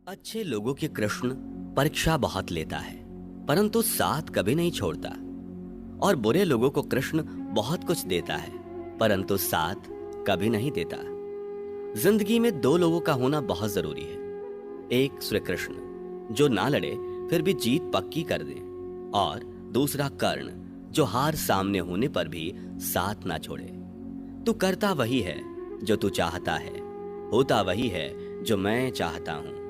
अच्छे लोगों के कृष्ण परीक्षा बहुत लेता है, परंतु साथ कभी नहीं छोड़ता। और बुरे लोगों को कृष्ण बहुत कुछ देता है, परंतु साथ कभी नहीं देता। जिंदगी में दो लोगों का होना बहुत जरूरी है। एक श्री कृष्ण जो ना लड़े फिर भी जीत पक्की कर दे, और दूसरा कर्ण जो हार सामने होने पर भी साथ ना छोड़े। तू करता वही है जो तू चाहता है, होता वही है जो मैं चाहता हूं।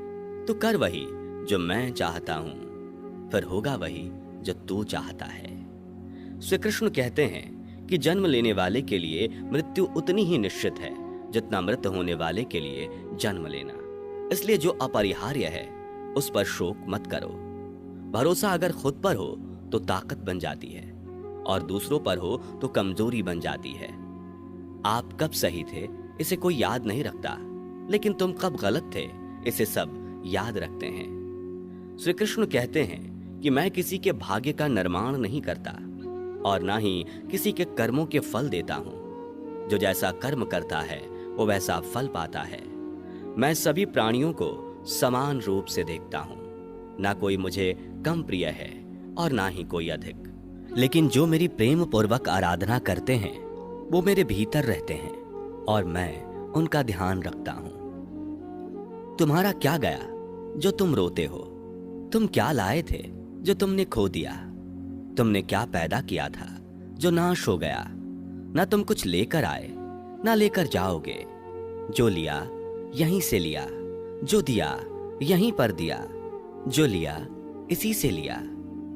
तू कर वही जो मैं चाहता हूं, फिर होगा वही जो तू चाहता है। श्री कृष्ण कहते हैं कि जन्म लेने वाले के लिए मृत्यु उतनी ही निश्चित है जितना मृत होने वाले के लिए जन्म लेना। इसलिए जो अपरिहार्य है उस पर शोक मत करो। भरोसा अगर खुद पर हो तो ताकत बन जाती है, और दूसरों पर हो तो कमजोरी बन जाती है। आप कब सही थे इसे कोई याद नहीं रखता, लेकिन तुम कब गलत थे इसे सब याद रखते हैं। श्री कृष्ण कहते हैं कि मैं किसी के भाग्य का निर्माण नहीं करता, और ना ही किसी के कर्मों के फल देता हूं। जो जैसा कर्म करता है वो वैसा फल पाता है। मैं सभी प्राणियों को समान रूप से देखता हूं, ना कोई मुझे कम प्रिय है और ना ही कोई अधिक। लेकिन जो मेरी प्रेम पूर्वक आराधना करते हैं वो मेरे भीतर रहते हैं, और मैं उनका ध्यान रखता हूं। तुम्हारा क्या गया जो तुम रोते हो? तुम क्या लाए थे जो तुमने खो दिया? तुमने क्या पैदा किया था जो नाश हो गया? ना तुम कुछ लेकर आए ना लेकर जाओगे। जो लिया यहीं से लिया, जो दिया यहीं पर दिया। जो लिया इसी से लिया,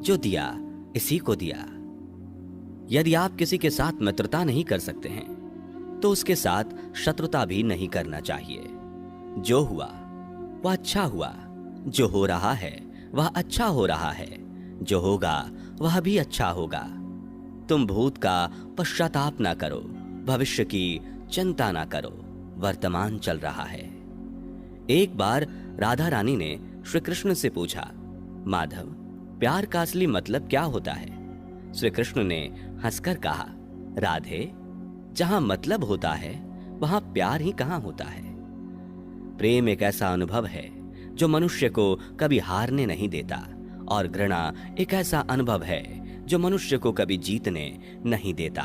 जो दिया इसी को दिया। यदि आप किसी के साथ मित्रता नहीं कर सकते हैं तो उसके साथ शत्रुता भी नहीं करना चाहिए। जो हुआ वह अच्छा हुआ, जो हो रहा है वह अच्छा हो रहा है, जो होगा वह भी अच्छा होगा। तुम भूत का पश्चाताप ना करो, भविष्य की चिंता ना करो, वर्तमान चल रहा है। एक बार राधा रानी ने श्री कृष्ण से पूछा, माधव, प्यार का असली मतलब क्या होता है? श्री कृष्ण ने हंसकर कहा, राधे, जहां मतलब होता है वहां प्यार ही कहां होता है। प्रेम एक ऐसा अनुभव है जो मनुष्य को कभी हारने नहीं देता, और घृणा एक ऐसा अनुभव है जो मनुष्य को कभी जीतने नहीं देता।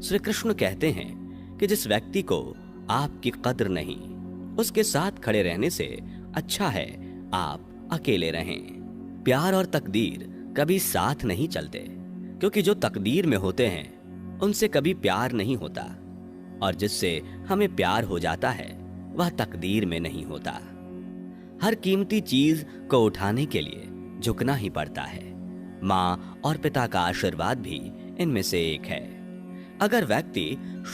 श्री कृष्ण कहते हैं कि जिस व्यक्ति को आपकी कद्र नहीं, उसके साथ खड़े रहने से अच्छा है आप अकेले रहें। प्यार और तकदीर कभी साथ नहीं चलते, क्योंकि जो तकदीर में होते हैं उनसे कभी प्यार नहीं होता, और जिससे हमें प्यार हो जाता है वह तकदीर में नहीं होता। हर कीमती चीज को उठाने के लिए झुकना ही पड़ता है। माँ और पिता का आशीर्वाद भी इनमें से एक है। अगर व्यक्ति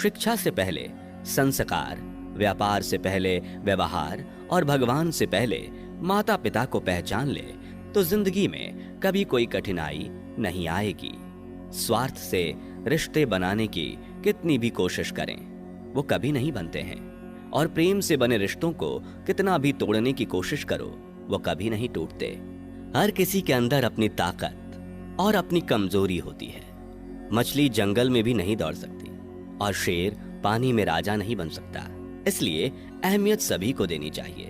शिक्षा से पहले संस्कार, व्यापार से पहले व्यवहार और भगवान से पहले माता पिता को पहचान ले तो जिंदगी में कभी कोई कठिनाई नहीं आएगी। स्वार्थ से रिश्ते बनाने की कितनी भी कोशिश करें वो कभी नहीं बनते हैं, और प्रेम से बने रिश्तों को कितना भी तोड़ने की कोशिश करो वो कभी नहीं टूटते। हर किसी के अंदर अपनी ताकत और अपनी कमजोरी होती है। मछली जंगल में भी नहीं दौड़ सकती, और शेर पानी में राजा नहीं बन सकता। इसलिए अहमियत सभी को देनी चाहिए।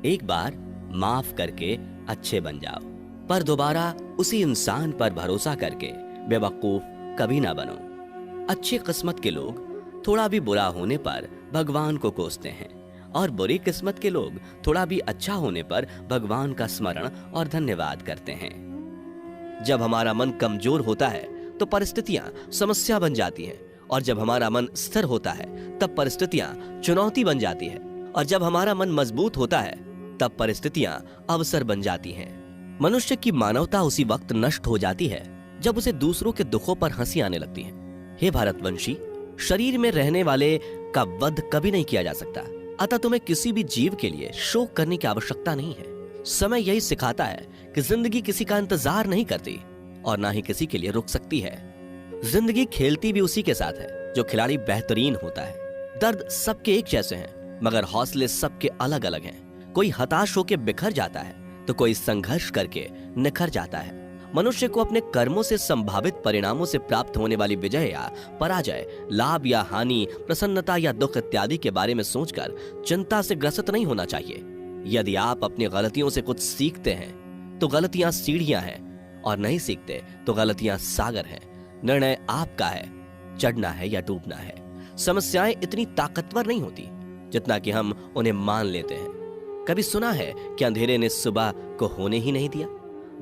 एक बार माफ करके अच्छे बन जाओ, पर दोबारा उसी इंसान पर भरोसा करके बेवकूफ कभी ना बनो। अच्छी किस्मत के लोग थोड़ा भी बुरा होने पर भगवान को कोसते हैं, और बुरी किस्मत के लोग थोड़ा भी अच्छा होने पर भगवान का स्मरण और धन्यवाद करते हैं। जब हमारा मन कमजोर होता है तो परिस्थितियां समस्या बन जाती हैं, और जब हमारा मन स्थिर होता है तब परिस्थितियां चुनौती बन जाती है, और जब हमारा मन मजबूत होता है तब परिस्थितियां अवसर बन जाती हैं। मनुष्य की मानवता उसी वक्त नष्ट हो जाती है जब उसे दूसरों के दुखों पर हंसी आने लगती है। हे भारतवंशी, शरीर में रहने वाले का वध कभी नहीं किया जा सकता, अतः तुम्हें किसी भी जीव के लिए शोक करने की आवश्यकता नहीं है। समय यही सिखाता है कि जिंदगी किसी का इंतजार नहीं करती, और ना ही किसी के लिए रुक सकती है। जिंदगी खेलती भी उसी के साथ है जो खिलाड़ी बेहतरीन होता है। दर्द सबके एक जैसे हैं, मगर हौसले सबके अलग अलग हैं। कोई हताश होकर बिखर जाता है तो कोई संघर्ष करके निखर जाता है। मनुष्य को अपने कर्मों से संभावित परिणामों से प्राप्त होने वाली विजय या पराजय, लाभ या हानि, प्रसन्नता या दुख इत्यादि के बारे में सोचकर चिंता से ग्रसित नहीं होना चाहिए। यदि आप अपनी गलतियों से कुछ सीखते हैं तो गलतियां सीढ़ियां हैं, और नहीं सीखते तो गलतियां सागर हैं। निर्णय आपका है, चढ़ना है या डूबना है। समस्याएं इतनी ताकतवर नहीं होती जितना कि हम उन्हें मान लेते हैं। कभी सुना है कि अंधेरे ने सुबह को होने ही नहीं दिया?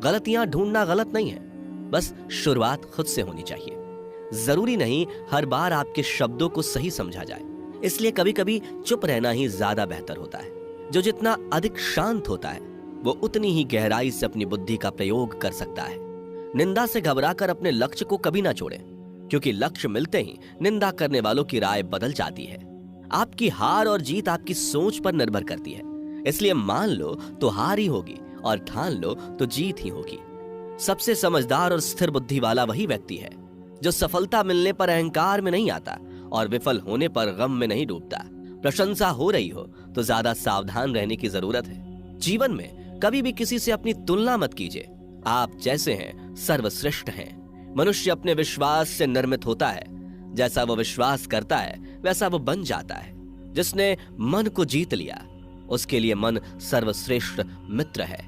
गलतियां ढूंढना गलत नहीं है, बस शुरुआत खुद से होनी चाहिए। जरूरी नहीं हर बार आपके शब्दों को सही समझा जाए, इसलिए कभी कभी चुप रहना ही ज्यादा बेहतर होता है। जो जितना अधिक शांत होता है वो उतनी ही गहराई से अपनी बुद्धि का प्रयोग कर सकता है। निंदा से घबराकर अपने लक्ष्य को कभी ना छोड़ें, क्योंकि लक्ष्य मिलते ही निंदा करने वालों की राय बदल जाती है। आपकी हार और जीत आपकी सोच पर निर्भर करती है, इसलिए मान लो तो हार ही होगी और ठान लो तो जीत ही होगी। सबसे समझदार और स्थिर बुद्धि वाला वही व्यक्ति है जो सफलता मिलने पर अहंकार में नहीं आता और विफल होने पर गम में नहीं डूबता। प्रशंसा हो रही हो तो ज्यादा सावधान रहने की जरूरत है। जीवन में कभी भी किसी से अपनी तुलना मत कीजिए। आप जैसे हैं सर्वश्रेष्ठ हैं। मनुष्य अपने विश्वास से निर्मित होता है। जैसा वो विश्वास करता है वैसा वो बन जाता है। जिसने मन को जीत लिया उसके लिए मन सर्वश्रेष्ठ मित्र है,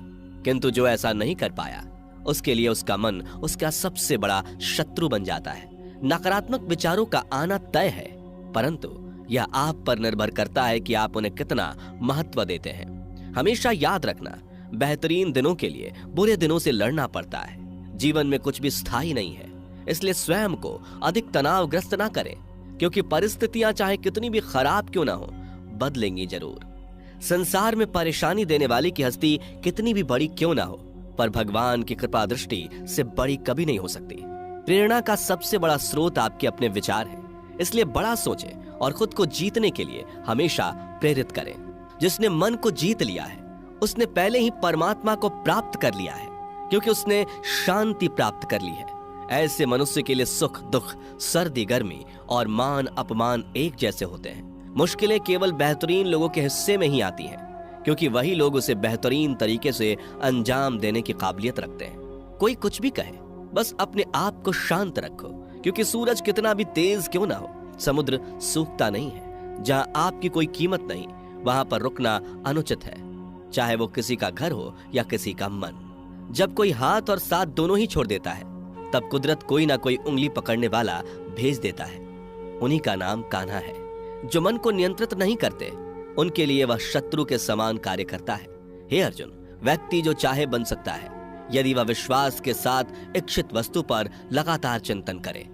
किंतु जो ऐसा नहीं कर पाया उसके लिए उसका मन उसका सबसे बड़ा शत्रु बन जाता है। नकारात्मक विचारों का आना तय है, परंतु यह आप पर निर्भर करता है कि आप उन्हें कितना महत्व देते हैं। हमेशा याद रखना, बेहतरीन दिनों के लिए बुरे दिनों से लड़ना पड़ता है। जीवन में कुछ भी स्थायी नहीं है, इसलिए स्वयं को अधिक तनावग्रस्त ना करें, क्योंकि परिस्थितियां चाहे कितनी भी खराब क्यों ना हो, बदलेंगी जरूर। संसार में परेशानी देने वाली की हस्ती कितनी भी बड़ी क्यों ना हो, पर भगवान की कृपा दृष्टि से बड़ी कभी नहीं हो सकती। प्रेरणा का सबसे बड़ा स्रोत आपके अपने विचार है, इसलिए बड़ा सोचें और खुद को जीतने के लिए हमेशा प्रेरित करें। जिसने मन को जीत लिया है उसने पहले ही परमात्मा को प्राप्त कर लिया है, क्योंकि उसने शांति प्राप्त कर ली है। ऐसे मनुष्य के लिए सुख दुख, सर्दी गर्मी और मान अपमान एक जैसे होते हैं। मुश्किलें केवल बेहतरीन लोगों के हिस्से में ही आती हैं, क्योंकि वही लोग उसे बेहतरीन तरीके से अंजाम देने की काबिलियत रखते हैं। कोई कुछ भी कहे, बस अपने आप को शांत रखो, क्योंकि सूरज कितना भी तेज क्यों ना हो, समुद्र सूखता नहीं है। जहां आपकी कोई कीमत नहीं, वहां पर रुकना अनुचित है, चाहे वो किसी का घर हो या किसी का मन। जब कोई हाथ और साथ दोनों ही छोड़ देता है, तब कुदरत कोई ना कोई उंगली पकड़ने वाला भेज देता है। उन्हीं का नाम कान्हा है। जो मन को नियंत्रित नहीं करते, उनके लिए वह शत्रु के समान कार्य करता है। हे अर्जुन, व्यक्ति जो चाहे बन सकता है, यदि वह विश्वास के साथ इच्छित वस्तु पर लगातार चिंतन करे।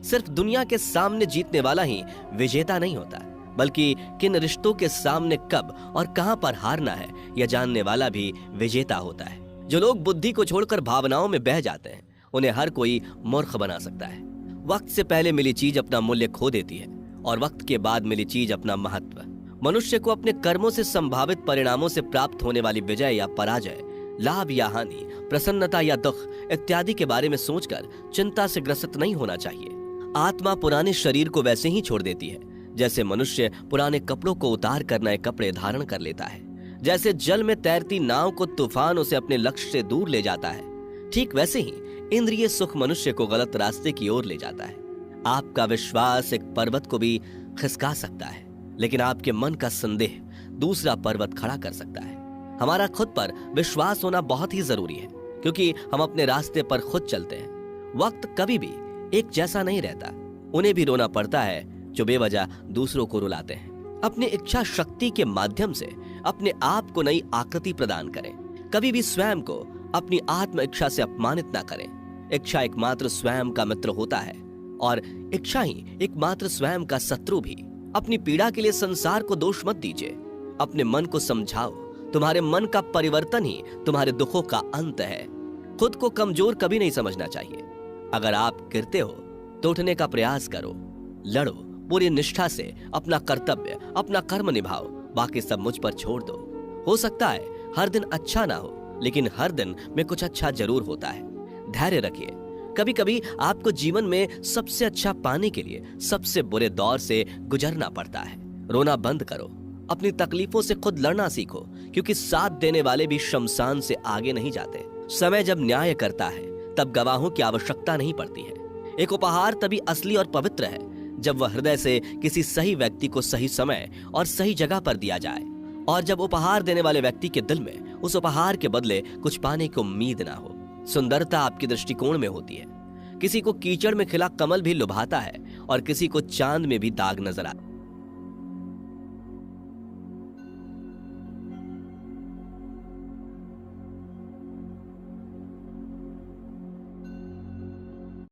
सिर्फ दुनिया के सामने जीतने वाला ही विजेता नहीं होता, बल्कि किन रिश्तों के सामने कब और कहां पर हारना है यह जानने वाला भी विजेता होता है। जो लोग बुद्धि को छोड़कर भावनाओं में बह जाते हैं, उन्हें हर कोई मूर्ख बना सकता है। वक्त से पहले मिली चीज अपना मूल्य खो देती है और वक्त के बाद मिली चीज अपना महत्व। मनुष्य को अपने कर्मों से संभावित परिणामों से प्राप्त होने वाली विजय या पराजय, लाभ या हानि, प्रसन्नता या दुख इत्यादि के बारे में सोचकर चिंता से ग्रसित नहीं होना चाहिए। आत्मा पुराने शरीर को वैसे ही छोड़ देती है जैसे मनुष्य पुराने कपड़ों को उतार कर नए कपड़े धारण कर लेता है। जैसे जल में तैरती नाव को तूफान उसे अपने लक्ष्य से दूर ले जाता है, ठीक वैसे ही इंद्रिय सुख मनुष्य को गलत रास्ते की ओर ले जाता है। आपका विश्वास एक पर्वत को भी खिसका सकता है, लेकिन आपके मन का संदेह दूसरा पर्वत खड़ा कर सकता है। हमारा खुद पर विश्वास होना बहुत ही जरूरी है, क्योंकि हम अपने रास्ते पर खुद चलते हैं। वक्त कभी भी एक जैसा नहीं रहता। उन्हें भी रोना पड़ता है जो बेवजह दूसरों को रुलाते हैं। अपनी इच्छा शक्ति के माध्यम से अपने आप को नई आकृति प्रदान करें। कभी भी स्वयं को अपनी आत्म इच्छा से अपमानित ना करें। इच्छा एकमात्र स्वयं का मित्र होता है और इच्छा ही एकमात्र स्वयं का शत्रु भी। अपनी पीड़ा के लिए संसार को दोष मत दीजिए, अपने मन को समझाओ। तुम्हारे मन का परिवर्तन ही तुम्हारे दुखों का अंत है। खुद को कमजोर कभी नहीं समझना चाहिए। अगर आप गिरते हो तो उठने का प्रयास करो, लड़ो, पूरी निष्ठा से अपना कर्तव्य, अपना कर्म निभाओ, बाकी सब मुझ पर छोड़ दो। हो सकता है हर दिन अच्छा ना हो, लेकिन हर दिन में कुछ अच्छा जरूर होता है। धैर्य रखिए। कभी कभी आपको जीवन में सबसे अच्छा पाने के लिए सबसे बुरे दौर से गुजरना पड़ता है। रोना बंद करो, अपनी तकलीफों से खुद लड़ना सीखो, क्योंकि साथ देने वाले भी शमशान से आगे नहीं जाते। समय जब न्याय करता है तब गवाहों की आवश्यकता नहीं पड़ती है। एक उपहार तभी असली और पवित्र है जब वह हृदय से किसी सही व्यक्ति को सही समय और सही जगह पर दिया जाए और जब उपहार देने वाले व्यक्ति के दिल में उस उपहार के बदले कुछ पाने की उम्मीद ना हो। सुंदरता आपके दृष्टिकोण में होती है। किसी को कीचड़ में खिला कमल भी लुभाता है और किसी को चांद में भी दाग नजर आता है।